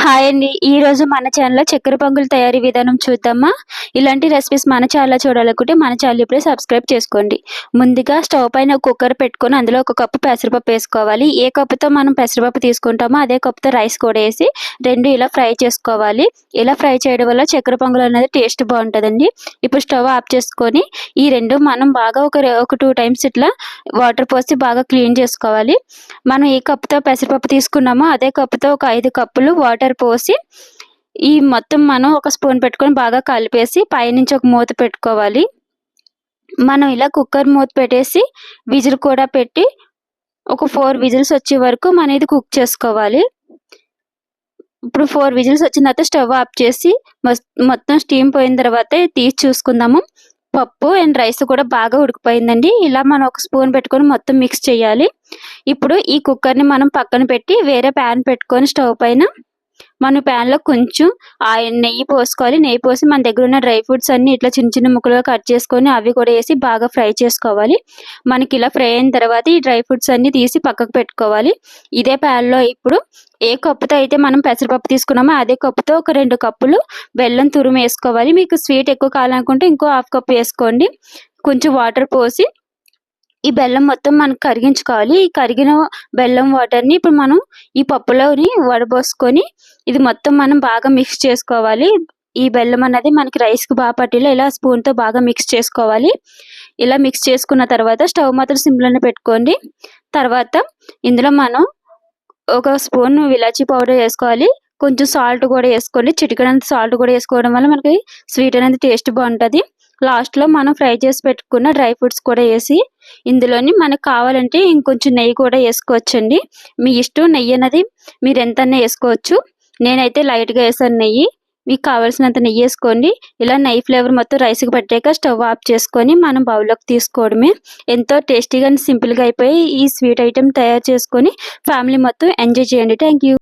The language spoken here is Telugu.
హాయ్ అండి. ఈరోజు మన ఛానల్‌లో చక్కెర పొంగల్ తయారీ విధానం చూద్దామా? ఇలాంటి రెసిపీస్ మన ఛానల్‌లో చూడాలనుకుంటే మన ఛానల్ ఇప్పుడే సబ్స్క్రైబ్ చేసుకోండి. ముందుగా స్టవ్ పైన కుక్కర్ పెట్టుకొని అందులో ఒక కప్పు పెసరపప్పు వేసుకోవాలి. ఏ కప్పుతో మనం పెసరపప్పు తీసుకుంటామో అదే కప్పుతో రైస్ కూడా వేసి 2 ఇలా ఫ్రై చేసుకోవాలి. ఇలా ఫ్రై చేయడం వల్ల చక్కెర పొంగల్ అనేది టేస్ట్ బాగుంటుందండి. ఇప్పుడు స్టవ్ ఆఫ్ చేసుకొని ఈ 2 మనం బాగా ఒక 2 టైమ్స్ ఇట్లా వాటర్ పోసి బాగా క్లీన్ చేసుకోవాలి. మనం ఏ కప్పుతో పెసరపప్పు తీసుకున్నామో అదే కప్పుతో ఒక 5 కప్పులు వాటర్ పోసి ఈ మొత్తం మనం ఒక స్పూన్ పెట్టుకొని బాగా కలిపేసి పైనుంచి ఒక మూత పెట్టుకోవాలి. మనం ఇలా కుక్కర్ మూత పెట్టేసి విజిల్ కూడా పెట్టి ఒక 4 విజిల్స్ వచ్చే వరకు మనం ఇది కుక్ చేసుకోవాలి. ఇప్పుడు 4 విజిల్స్ వచ్చిన తర్వాత స్టవ్ ఆఫ్ చేసి మొత్తం స్టీమ్ పోయిన తర్వాత తీసి చూసుకుందాము. పప్పు అండ్ రైస్ కూడా బాగా ఉడికిపోయిందండి. ఇలా మనం ఒక స్పూన్ పెట్టుకొని మొత్తం మిక్స్ చేయాలి. ఇప్పుడు ఈ కుక్కర్ని మనం పక్కన పెట్టి వేరే ప్యాన్ పెట్టుకొని స్టవ్ పైన మన ప్యాన్లో కొంచెం నెయ్యి పోసుకోవాలి. నెయ్యి పోసి మన దగ్గర ఉన్న డ్రై ఫ్రూట్స్ అన్ని ఇట్లా చిన్న చిన్న ముక్కలుగా కట్ చేసుకొని అవి కూడా వేసి బాగా ఫ్రై చేసుకోవాలి. మనకి ఇలా ఫ్రై అయిన తర్వాత ఈ డ్రై ఫ్రూట్స్ అన్ని తీసి పక్కకు పెట్టుకోవాలి. ఇదే ప్యాన్లో ఇప్పుడు ఏ కప్పుతో అయితే మనం పెసరపప్పు తీసుకున్నామో అదే కప్పుతో ఒక 2 కప్పులు బెల్లం తురుము వేసుకోవాలి. మీకు స్వీట్ ఎక్కువ కావాలనుకుంటే ఇంకో హాఫ్ కప్ వేసుకోండి. కొంచెం వాటర్ పోసి ఈ బెల్లం మొత్తం మనం కరిగించుకోవాలి. ఈ కరిగిన బెల్లం వాటర్ని ఇప్పుడు మనం ఈ పప్పులోని వడబోసుకొని ఇది మొత్తం మనం బాగా మిక్స్ చేసుకోవాలి. ఈ బెల్లం అనేది మనకి రైస్కి బాగా పట్టేలా ఇలా స్పూన్తో బాగా మిక్స్ చేసుకోవాలి. ఇలా మిక్స్ చేసుకున్న తర్వాత స్టవ్ మాత్రం సిమ్లోనే పెట్టుకోండి. తర్వాత ఇందులో మనం ఒక స్పూన్ ఇలాచీ పౌడర్ వేసుకోవాలి. కొంచెం సాల్ట్ కూడా వేసుకోండి. చిటికెడంత సాల్ట్ కూడా వేసుకోవడం వల్ల మనకి స్వీట్ అనేది టేస్ట్ బాగుంటుంది. లాస్ట్లో మనం ఫ్రై చేసి పెట్టుకున్న డ్రై ఫ్రూట్స్ కూడా వేసి ఇందులోని మనకు కావాలంటే ఇంకొంచెం నెయ్యి కూడా వేసుకోవచ్చండి. మీ ఇష్టం, నెయ్యి అనేది మీరు ఎంతైనా వేసుకోవచ్చు. నేనైతే లైట్గా వేసాను నెయ్యి. మీకు కావాల్సినంత నెయ్యి వేసుకోండి. ఇలా నెయ్యి ఫ్లేవర్ మొత్తం రైస్కి పట్టాక స్టవ్ ఆఫ్ చేసుకొని మనం బౌల్లోకి తీసుకోవడమే. ఎంతో టేస్టీగా అండ్ సింపుల్గా అయిపోయి ఈ స్వీట్ ఐటెం తయారు చేసుకొని ఫ్యామిలీ మొత్తం ఎంజాయ్ చేయండి. Thank you.